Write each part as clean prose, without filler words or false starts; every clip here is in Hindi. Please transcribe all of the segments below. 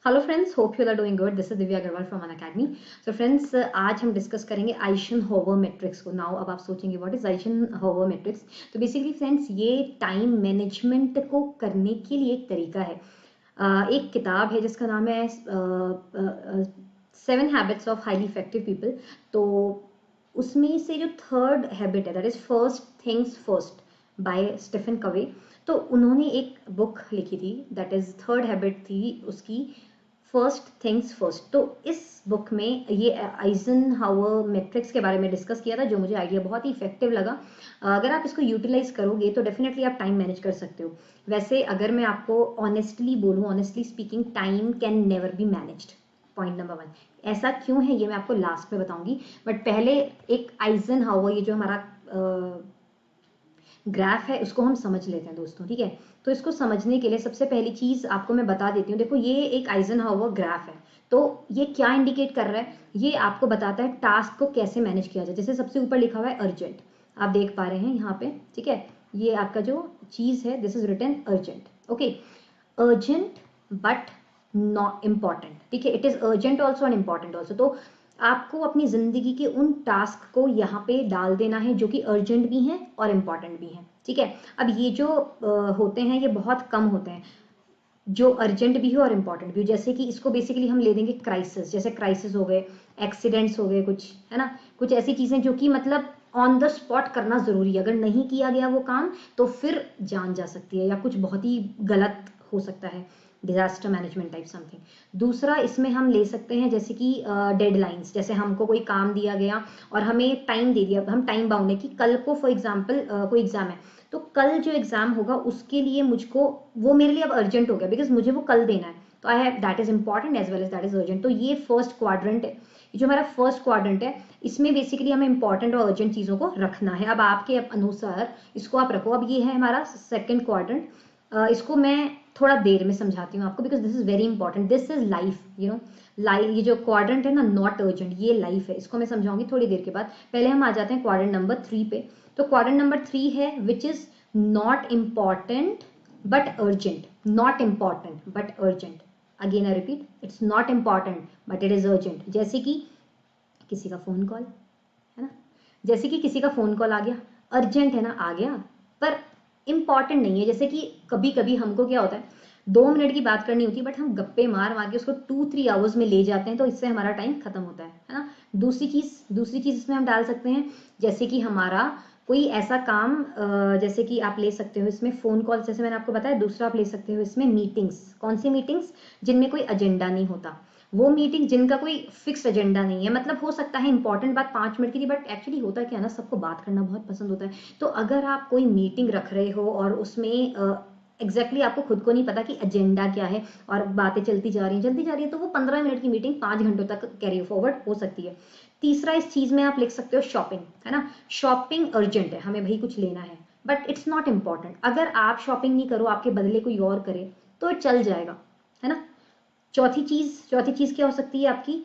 Hello friends, hope you are doing good. This is Divya Agarwal from Unacademy. So friends, आज हम डिस्कस करेंगे आइजनहोवर मैट्रिक्स को। नाउ अब आप सोचेंगे व्हाट इज आइजनहोवर मैट्रिक्स। तो बेसिकली फ्रेंड्स, ये टाइम मैनेजमेंट को करने के लिए एक तरीका है। एक किताब है जिसका नाम है 7 habits of highly effective people. तो उसमें से जो थर्ड हैबिट है that is first things first by Stephen Covey. तो उन्होंने एक बुक लिखी थी दैट इज थर्ड हैबिट थी उसकी, फर्स्ट थिंग्स फर्स्ट। तो इस बुक में ये आइजनहावर मैट्रिक्स के बारे में डिस्कस किया था, जो मुझे आइडिया बहुत ही इफेक्टिव लगा। अगर आप इसको यूटिलाइज करोगे तो डेफिनेटली आप टाइम मैनेज कर सकते हो। वैसे अगर मैं आपको ऑनेस्टली बोलूँ, honestly speaking, time can never be managed. Point number 1। ऐसा क्यों है ये मैं आपको लास्ट में बताऊंगी, बट पहले एक आइजनहावर, ये जो हमारा ग्राफ है, उसको हम समझ लेते हैं दोस्तों, ठीक है। तो इसको समझने के लिए सबसे पहली चीज आपको मैं बता देती हूँ। देखो, ये एक आइजनहावर ग्राफ है। तो ये क्या इंडिकेट कर रहा है? ये आपको बताता है टास्क को कैसे मैनेज किया जाए। जैसे सबसे ऊपर लिखा हुआ है अर्जेंट, आप देख पा रहे हैं यहाँ पे, ठीक है। ये आपका जो चीज है, this is written urgent, okay. Urgent but not important, ठीक है। It is urgent also and important also. तो आपको अपनी जिंदगी के उन टास्क को यहाँ पे डाल देना है जो कि अर्जेंट भी हैं और इम्पॉर्टेंट भी हैं, ठीक है। अब ये जो होते हैं ये बहुत कम होते हैं, जो अर्जेंट भी हो और इम्पॉर्टेंट भी हो। जैसे कि इसको बेसिकली हम ले देंगे क्राइसिस, जैसे क्राइसिस हो गए, एक्सीडेंट्स हो गए, कुछ है ना, कुछ ऐसी चीजें जो कि मतलब ऑन द स्पॉट करना जरूरी है। अगर नहीं किया गया वो काम तो फिर जान जा सकती है या कुछ बहुत ही गलत हो सकता है, डिजास्टर मैनेजमेंट टाइप समथिंग। दूसरा इसमें हम ले सकते हैं जैसे कि डेडलाइंस। जैसे हमको कोई काम दिया गया और हमें टाइम दे दिया, हम टाइम बाउंड है कि कल को फॉर एग्जाम्पल कोई एग्जाम है, तो कल जो एग्जाम होगा उसके लिए मुझको, वो मेरे लिए अब अर्जेंट हो गया बिकॉज मुझे वो कल देना है। तो I have that is important as well as that is urgent. तो ये फर्स्ट क्वाड्रेंट है, ये जो हमारा फर्स्ट क्वाड्रेंट है, इसमें बेसिकली हमें इंपॉर्टेंट और अर्जेंट चीजों को रखना है। अब आपके अनुसार इसको आप रखो। अब ये है हमारा सेकेंड क्वाड्रेंट। इसको मैं थोड़ा देर में समझाती हूँ आपको because this is very important, this is life, you know. Life, ये जो क्वाड्रेंट है ना, नॉट अर्जेंट, ये लाइफ है। इसको मैं समझाऊंगी थोड़ी देर के बाद। पहले हम आ जाते हैं क्वाड्रेंट नंबर 3 पे। तो क्वाड्रेंट नंबर 3 है which is not important but urgent, not important but urgent। again I repeat, it's not important but it is urgent। जैसे कि किसी का फोन कॉल है ना, जैसे कि किसी का फोन कॉल आ गया, अर्जेंट है ना, आ गया, पर इंपॉर्टेंट नहीं है। जैसे कि कभी कभी हमको क्या होता है, 2 मिनट की बात करनी होती है बट हम गप्पे मार मार के उसको 2-3 आवर्स में ले जाते हैं, तो इससे हमारा टाइम खत्म होता है ना। दूसरी चीज इसमें हम डाल सकते हैं, जैसे कि हमारा कोई ऐसा काम, जैसे कि आप ले सकते हो इसमें फोन कॉल, जैसे मैंने आपको बताया। दूसरा आप ले सकते हो इसमें मीटिंग्स। कौन सी मीटिंग्स? जिनमें कोई एजेंडा नहीं होता, वो मीटिंग जिनका कोई फिक्स एजेंडा नहीं है। मतलब हो सकता है इंपॉर्टेंट बात 5 मिनट की थी, बट एक्चुअली होता क्या है ना, सबको बात करना बहुत पसंद होता है। तो अगर आप कोई मीटिंग रख रहे हो और उसमें एग्जैक्टली आपको खुद को नहीं पता कि एजेंडा क्या है और बातें चलती जा रही हैं, तो वो 15 मिनट की मीटिंग 5 घंटों तक कैरी फॉरवर्ड हो सकती है। तीसरा इस चीज में आप लिख सकते हो शॉपिंग, है ना। शॉपिंग अर्जेंट है, हमें भाई कुछ लेना है, बट इट्स नॉट इंपॉर्टेंट। अगर आप शॉपिंग नहीं करो, आपके बदले कोई और करे तो चल जाएगा, है ना। चौथी चीज क्या हो सकती है आपकी?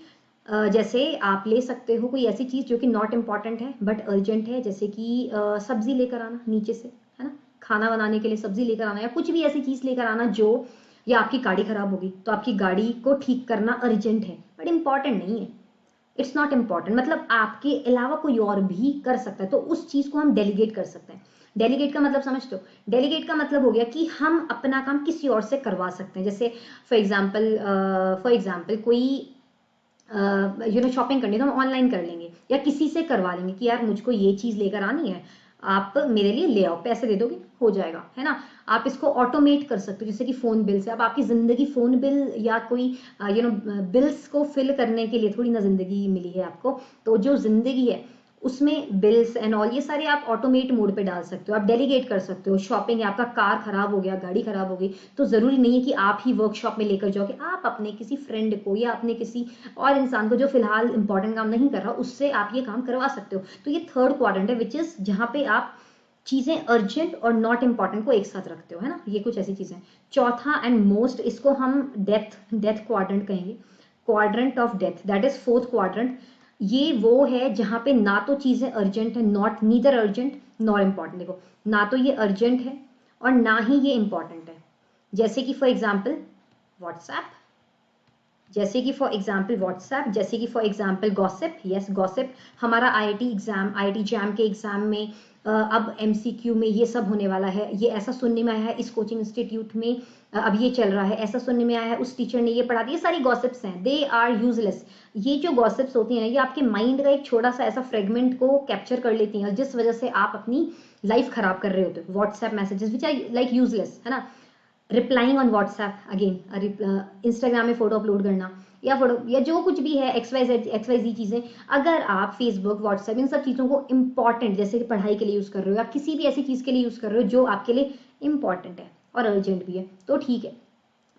जैसे आप ले सकते हो कोई ऐसी चीज जो कि नॉट इंपॉर्टेंट है बट अर्जेंट है, जैसे कि सब्जी लेकर आना नीचे से, है ना। खाना बनाने के लिए सब्जी लेकर आना, या कुछ भी ऐसी चीज लेकर आना जो, या आपकी गाड़ी खराब होगी तो आपकी गाड़ी को ठीक करना अर्जेंट है बट इंपॉर्टेंट नहीं है। इट्स नॉट इंपॉर्टेंट, मतलब आपके अलावा कोई और भी कर सकता है, तो उस चीज को हम डेलीगेट कर सकते हैं। डेलीगेट का मतलब समझते हो? डेलीगेट का मतलब हो गया कि हम अपना काम किसी और से करवा सकते हैं। जैसे फॉर एग्जाम्पल कोई शॉपिंग करनी है तो हम ऑनलाइन कर लेंगे या किसी से करवा लेंगे कि यार मुझको ये चीज लेकर आनी है, आप मेरे लिए ले आओ, पैसे दे दोगे, हो जाएगा, है ना। आप इसको ऑटोमेट कर सकते हो, जैसे कि फोन बिल से। अब आपकी जिंदगी फोन बिल या कोई बिल्स को फिल करने के लिए थोड़ी ना जिंदगी मिली है आपको। तो जो जिंदगी है उसमें बिल्स एंड ऑल ये सारे आप ऑटोमेट मोड पे डाल सकते हो, आप डेलीगेट कर सकते हो। शॉपिंग है, आपका कार खराब हो गया, गाड़ी खराब हो गई, तो जरूरी नहीं है कि आप ही वर्कशॉप में लेकर जाओगे। आप अपने किसी फ्रेंड को या अपने किसी और इंसान को जो फिलहाल इंपॉर्टेंट काम नहीं कर रहा, उससे आप ये काम करवा सकते हो। तो ये थर्ड क्वाड्रेंट है विच इज जहां पे आप चीजें अर्जेंट और नॉट इंपॉर्टेंट को एक साथ रखते हो, है ना। ये कुछ ऐसी चीजें। चौथा एंड मोस्ट, इसको हम डेथ क्वाड्रेंट कहेंगे। Quadrant of death, that is fourth quadrant. ये वो है जहां पे ना तो चीजें अर्जेंट है, not neither urgent nor important. देखो, ना तो ये अर्जेंट है और ना ही ये इंपॉर्टेंट है। जैसे कि फॉर एग्जाम्पल व्हाट्सएप, जैसे कि फॉर एग्जाम्पल व्हाट्सएप, जैसे कि for example gossip, yes gossip. हमारा आईआईटी एग्जाम, आईआईटी जैम के एग्जाम में अब एमसीक्यू में ये सब होने वाला है, ये ऐसा सुनने में आया है इस कोचिंग इंस्टीट्यूट में, अब ये चल रहा है, ऐसा सुनने में आया है उस टीचर ने ये पढ़ा दिया। ये सारी गॉसिप्स हैं, दे आर यूजलेस। ये जो गॉसिप्स होती हैं ना, ये आपके माइंड का एक छोटा सा ऐसा फ्रेगमेंट को कैप्चर कर लेती हैं, जिस वजह से आप अपनी लाइफ खराब कर रहे होते हो। WhatsApp messages which are like useless, है ना। Replying on WhatsApp, again Instagram में फोटो अपलोड करना या फोटो या जो कुछ भी है, XYZ चीजें, अगर आप फेसबुक, व्हाट्सएप, इन सब चीजों को इंपॉर्टेंट, जैसे कि पढ़ाई के लिए यूज कर रहे हो या किसी भी ऐसी चीज के लिए यूज कर रहे हो जो आपके लिए इंपॉर्टेंट है और अर्जेंट भी है, तो ठीक है।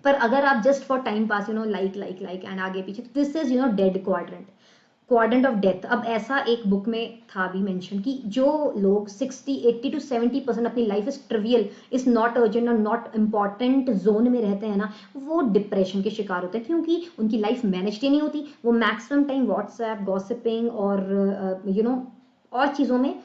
पर अगर आप just for time pass like and आगे पीछे, this is dead quadrant of death. अब ऐसा एक बुक में था भी मेंशन कि जो लोग 60-80 to 70% अपनी life is trivial, is not urgent और नॉट इंपॉर्टेंट जोन में रहते हैं ना, वो डिप्रेशन के शिकार होते हैं, क्योंकि उनकी लाइफ मैनेज ही नहीं होती। वो मैक्सिमम टाइम व्हाट्सएप, गॉसिपिंग और और चीजों में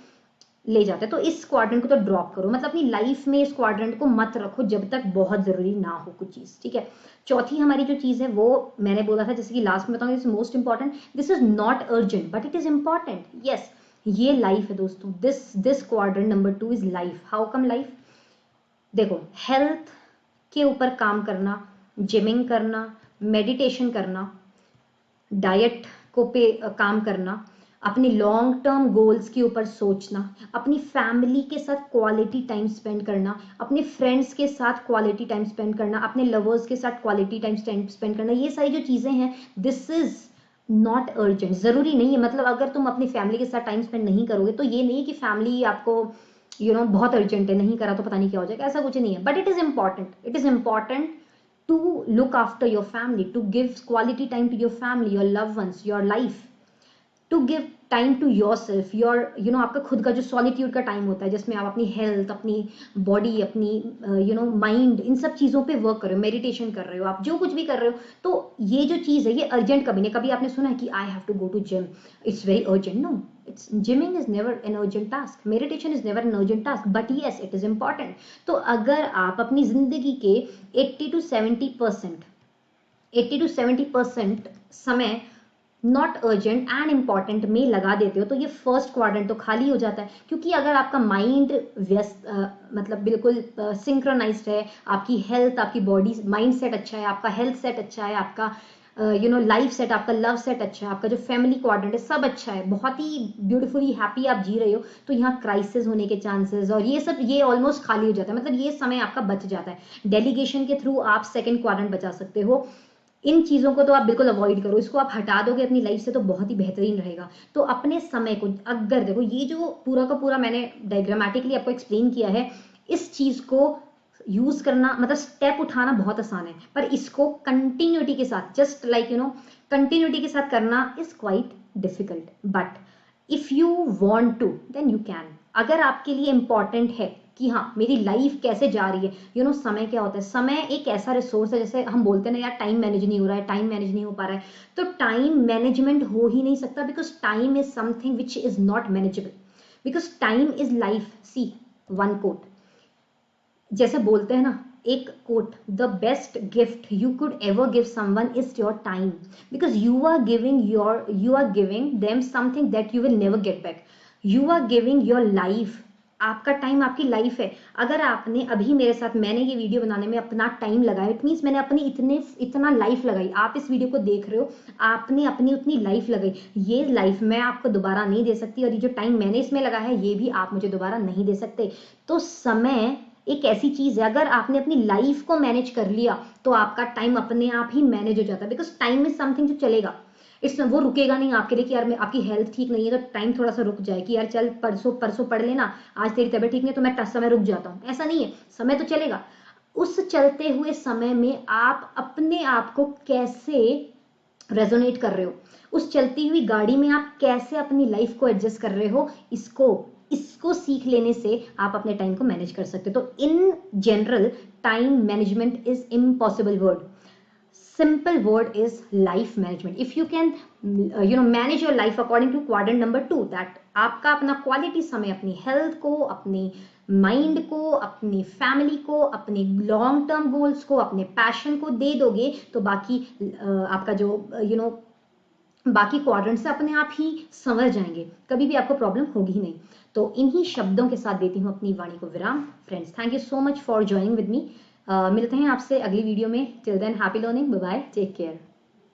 ले जाते हैं। तो इस क्वाड्रेंट को तो ड्रॉप करो, मतलब अपनी लाइफ में इस क्वाड्रेंट को मत रखो जब तक बहुत जरूरी ना हो कुछ चीज, ठीक है। चौथी हमारी जो चीज है वो मैंने बोला था, जैसे कि लास्ट में बताऊंगी, this most important, this is not urgent but it is important. Yes, ये लाइफ है दोस्तों। This quadrant number 2 is life. How come life? देखो, हेल्थ के ऊपर काम करना, जिमिंग करना, मेडिटेशन करना, डाइट को पे काम करना, अपने लॉन्ग टर्म गोल्स के ऊपर सोचना, अपनी फैमिली के साथ क्वालिटी टाइम स्पेंड करना, अपने फ्रेंड्स के साथ क्वालिटी टाइम स्पेंड करना, अपने लवर्स के साथ क्वालिटी टाइम स्पेंड करना, ये सारी जो चीजें हैं, दिस इज नॉट अर्जेंट। जरूरी नहीं है, मतलब अगर तुम अपनी फैमिली के साथ टाइम स्पेंड नहीं करोगे तो ये नहीं है कि फैमिली आपको बहुत अर्जेंट है, नहीं करा तो पता नहीं क्या हो जाएगा, ऐसा कुछ नहीं है। But it is important, it is important to look after your family, to give quality time to your family, your loved ones, your life, to give time to yourself, your आपका खुद का जो सॉलिट्यूड का टाइम होता है, जिसमें आप अपनी हेल्थ, अपनी बॉडी, अपनी माइंड, इन सब चीज़ों पे वर्क कर रहे हो, मेडिटेशन कर रहे हो, आप जो कुछ भी कर रहे हो, तो ये जो चीज़ है ये अर्जेंट कभी नहीं। कभी आपने सुना है कि I have to go to gym, it's very urgent? No, it's gymming is never an urgent task, meditation is never an urgent task, but yes it is important. तो अगर आप अपनी जिंदगी के 80 to 70% समय नॉट अर्जेंट एंड इंपॉर्टेंट में लगा देते हो, तो ये फर्स्ट क्वाड्रेंट तो खाली हो जाता है। क्योंकि अगर आपका माइंड व्यस्त मतलब बिल्कुल सिंक्रोनाइज्ड है, आपकी हेल्थ, आपकी बॉडी, माइंड सेट अच्छा है, आपका हेल्थ सेट अच्छा है, आपका लाइफ सेट, आपका लव सेट अच्छा है, आपका जो फैमिली क्वाड्रेंट है सब अच्छा है, बहुत ही ब्यूटीफुली हैप्पी आप जी रहे हो, तो यहाँ क्राइसिस होने के चांसेस और ये सब ये ऑलमोस्ट खाली हो जाता है, मतलब ये समय आपका बच जाता है। डेलीगेशन के थ्रू आप सेकेंड क्वाड्रेंट बचा सकते हो। इन चीज़ों को तो आप बिल्कुल अवॉइड करो, इसको आप हटा दोगे अपनी लाइफ से तो बहुत ही बेहतरीन रहेगा। तो अपने समय को, अगर देखो ये जो पूरा का पूरा मैंने डायग्रामेटिकली आपको एक्सप्लेन किया है, इस चीज़ को यूज करना, मतलब स्टेप उठाना बहुत आसान है, पर इसको कंटिन्यूटी के साथ, जस्ट लाइक कंटिन्यूटी के साथ करना is quite difficult. But if you want to then you can. अगर आपके लिए इंपॉर्टेंट है कि हाँ मेरी लाइफ कैसे जा रही है, समय क्या होता है, समय एक ऐसा रिसोर्स है, जैसे हम बोलते हैं ना यार टाइम मैनेज नहीं हो रहा है, टाइम मैनेज नहीं हो पा रहा है, तो टाइम मैनेजमेंट हो ही नहीं सकता, because time is something which is not manageable, because time is life. See one quote, जैसे बोलते हैं ना एक quote, the best gift you could ever give someone is your time, because you are giving them something that you will never get back. You are giving your life, आपका टाइम आपकी लाइफ है। अगर आपने अभी मेरे साथ, मैंने ये वीडियो बनाने में अपना टाइम लगाया, इट मीन्स मैंने अपनी इतना लाइफ लगाई। आप इस वीडियो को देख रहे हो, आपने अपनी उतनी लाइफ लगाई। ये लाइफ मैं आपको दोबारा नहीं दे सकती, और ये जो टाइम मैंने इसमें लगाया है ये भी आप मुझे दोबारा नहीं दे सकते। तो समय एक ऐसी चीज है, अगर आपने अपनी लाइफ को मैनेज कर लिया तो आपका टाइम अपने आप ही मैनेज हो जाता है, बिकॉज टाइम इज समथिंग जो चलेगा, इसमें वो रुकेगा नहीं आपके लिए कि यार मैं, आपकी हेल्थ ठीक नहीं है तो टाइम थोड़ा सा रुक जाए, कि यार चल परसों पढ़ लेना, आज तेरी तबीयत ठीक नहीं है तो मैं समय रुक जाता हूँ, ऐसा नहीं है। समय तो चलेगा। उस चलते हुए समय में आप अपने आप को कैसे रेजोनेट कर रहे हो, उस चलती हुई गाड़ी में आप कैसे अपनी लाइफ को एडजस्ट कर रहे हो, इसको सीख लेने से आप अपने टाइम को मैनेज कर सकते हो। तो in general time management is impossible word, simple word is life management. If you can manage your life according to quadrant number 2, that आपका अपना क्वालिटी समय, अपनी हेल्थ को, अपनी माइंड को, अपनी फैमिली को, अपने लॉन्ग टर्म गोल्स को, अपने पैशन को दे दोगे तो बाकी आपका जो बाकी क्वाड्रेंट्स अपने आप ही संवर जाएंगे, कभी भी आपको प्रॉब्लम होगी ही नहीं। तो इन्हीं शब्दों के साथ देती हूँ अपनी वाणी को विराम। Friends, thank you so much for joining with me. मिलते हैं आपसे अगली वीडियो में। Till then happy learning, bye bye, take care.